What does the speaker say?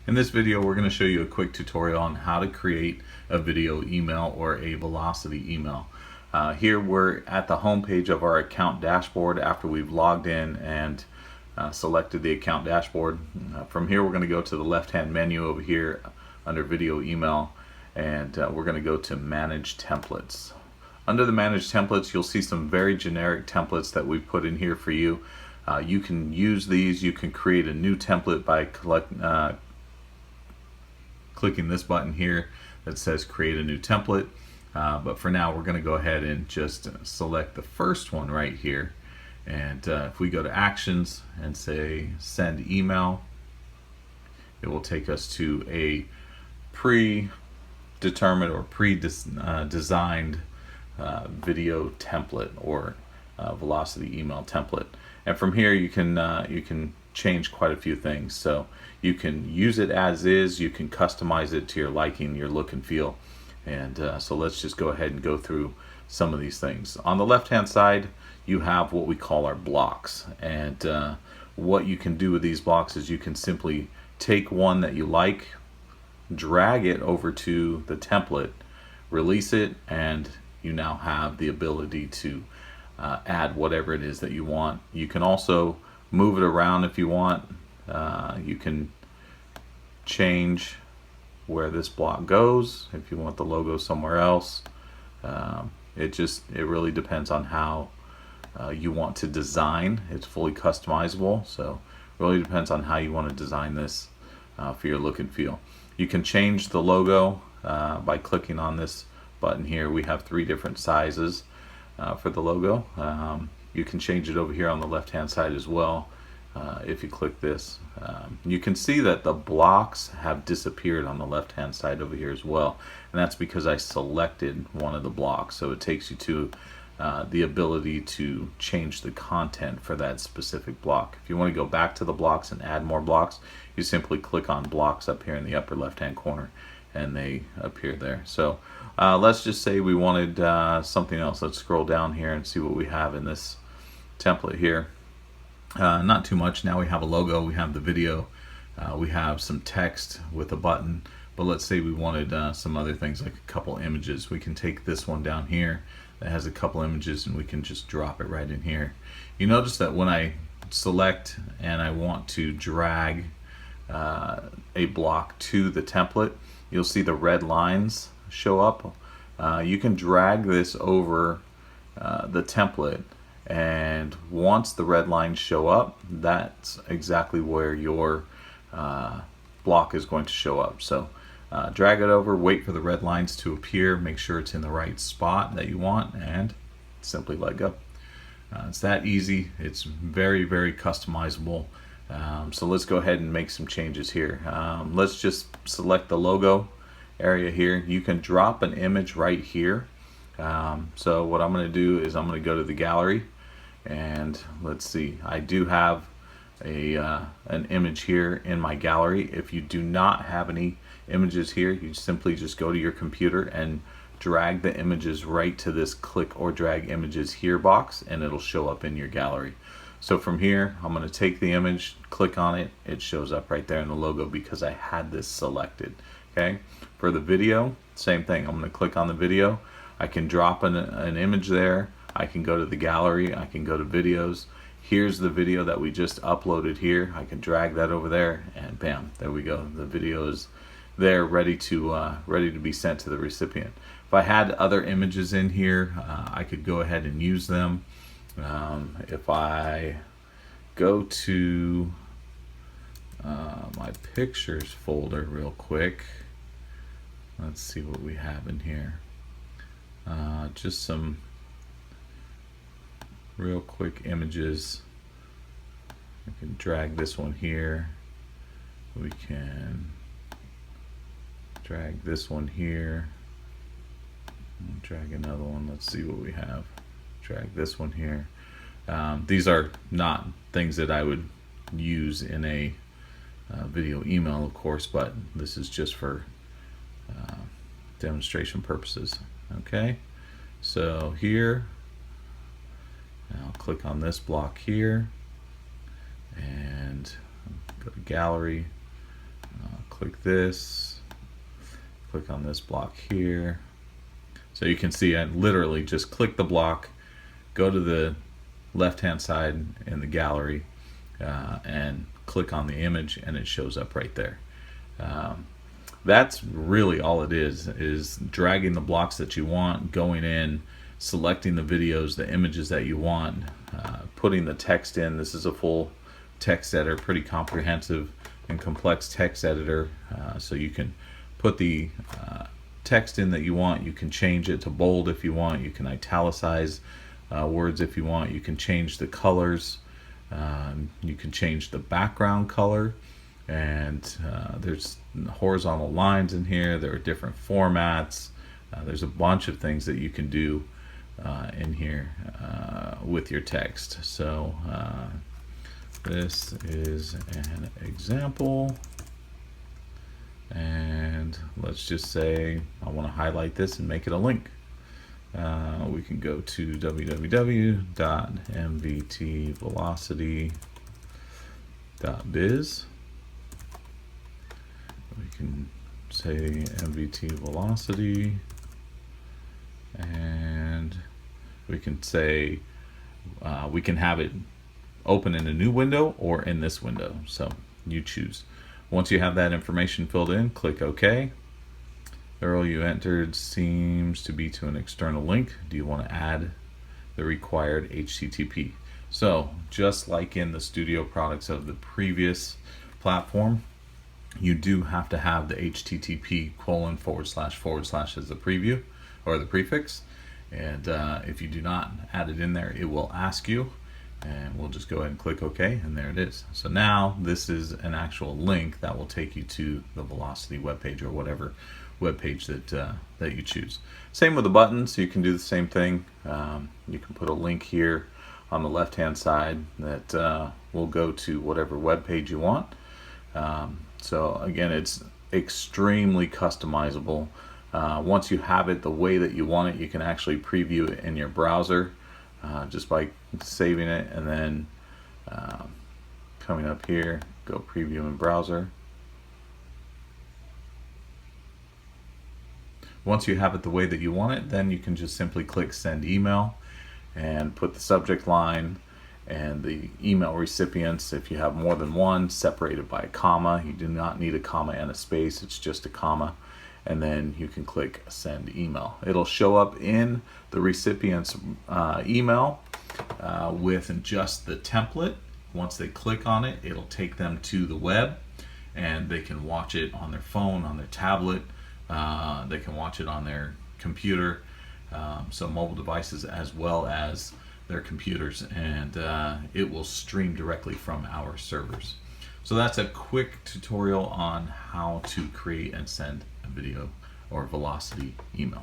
In this video, we're going to show you a quick tutorial on how to create a video email or a velocity email. Here we're at the home page of our account dashboard after we've logged in and selected the account dashboard. From here, we're going to go to the left-hand menu over here under video email, and we're going to go to manage templates. Under the manage templates, you'll see some very generic templates that we've put in here for you. You can use these. You can create a new template by clicking this button here that says create a new template, but for now we're going to go ahead and just select the first one right here, and if we go to actions and say send email, it will take us to a predetermined or designed video template or velocity email template. And from here you can change quite a few things. So you can use it as is, you can customize it to your liking, your look and feel. And so let's just go ahead and go through some of these things. On the left hand side, you have what we call our blocks, and what you can do with these blocks is you can simply take one that you like, drag it over to the template, release it, and you now have the ability to add whatever it is that you want. You can also move it around if you want. You can change where this block goes if you want the logo somewhere else. It really depends on how you want to design. It's fully customizable, so it really depends on how you want to design this for your look and feel. You can change the logo by clicking on this button here. We have 3 different sizes for the logo. You can change it over here on the left hand side as well. If you click this, you can see that the blocks have disappeared on the left hand side over here as well, and that's because I selected one of the blocks. So it takes you to the ability to change the content for that specific block. If you want to go back to the blocks and add more blocks, you simply click on blocks up here in the upper left hand corner and they appear there. So let's just say we wanted something else. Let's scroll down here and see what we have in this template here. Not too much. Now we have a logo, we have the video, we have some text with a button, but let's say we wanted some other things like a couple images. We can take this one down here that has a couple images and we can just drop it right in here. You notice that when I select and I want to drag a block to the template, you'll see the red lines show up. You can drag this over the template, and once the red lines show up, that's exactly where your block is going to show up. So drag it over, wait for the red lines to appear, make sure it's in the right spot that you want, and simply let go. It's that easy. It's very, very customizable. So let's go ahead and make some changes here. Let's just select the logo area here. You can drop an image right here. So what I'm going to do is I'm going to go to the gallery, and let's see, I do have an image here in my gallery. If you do not have any images here, you simply just go to your computer and drag the images right to this click or drag images here box, and it'll show up in your gallery. So from here, I'm going to take the image, click on it, it shows up right there in the logo because I had this selected. Okay, for the video, same thing. I'm going to click on the video. I can drop an image there. I can go to the gallery. I can go to videos. Here's the video that we just uploaded here. I can drag that over there, and bam, there we go. The video is there, ready to be sent to the recipient. If I had other images in here, I could go ahead and use them. If I go to my pictures folder real quick, let's see what we have in here. Just some real quick images. I can drag this one here. We can drag this one here. Drag another one. Let's see what we have. Drag this one here. These are not things that I would use in a video email, of course, but this is just for demonstration purposes. Okay, so here I'll click on this block here and go to gallery, click this, click on this block here. So you can see I literally just click the block, go to the left hand side in the gallery, and click on the image, and it shows up right there. That's really all it is dragging the blocks that you want, going in, selecting the videos, the images that you want, putting the text in. This is a full text editor, pretty comprehensive and complex text editor, so you can put the text in that you want. You can change it to bold if you want. You can italicize words if you want. You can change the colors. You can change the background color, and there's horizontal lines in here. There are different formats. There's a bunch of things that you can do in here with your text. So this is an example, and let's just say I want to highlight this and make it a link. We can go to www.mvtvelocity.biz. We can say MVT velocity, and we can say we can have it open in a new window or in this window, so you choose. Once you have that information filled in, click OK. The URL you entered seems to be to an external link. Do you want to add the required HTTP? So just like in the studio products of the previous platform, you do have to have the HTTP : / as the preview or the prefix, and if you do not add it in there, it will ask you, and we'll just go ahead and click OK, and there it is. So now this is an actual link that will take you to the Velocity webpage or whatever webpage that you choose. Same with the buttons. You can do the same thing. You can put a link here on the left hand side that will go to whatever web page you want. So again, it's extremely customizable. Once you have it the way that you want it, you can actually preview it in your browser just by saving it and then coming up here, go preview in browser. Once you have it the way that you want it, then you can just simply click send email and put the subject line and the email recipients, if you have more than one, separated by a comma. You do not need a comma and a space, it's just a comma. And then you can click send email. It'll show up in the recipient's email with just the template. Once they click on it, it'll take them to the web, and they can watch it on their phone, on their tablet. They can watch it on their computer, so mobile devices as well as their computers, and it will stream directly from our servers. So that's a quick tutorial on how to create and send a video or Velocity email.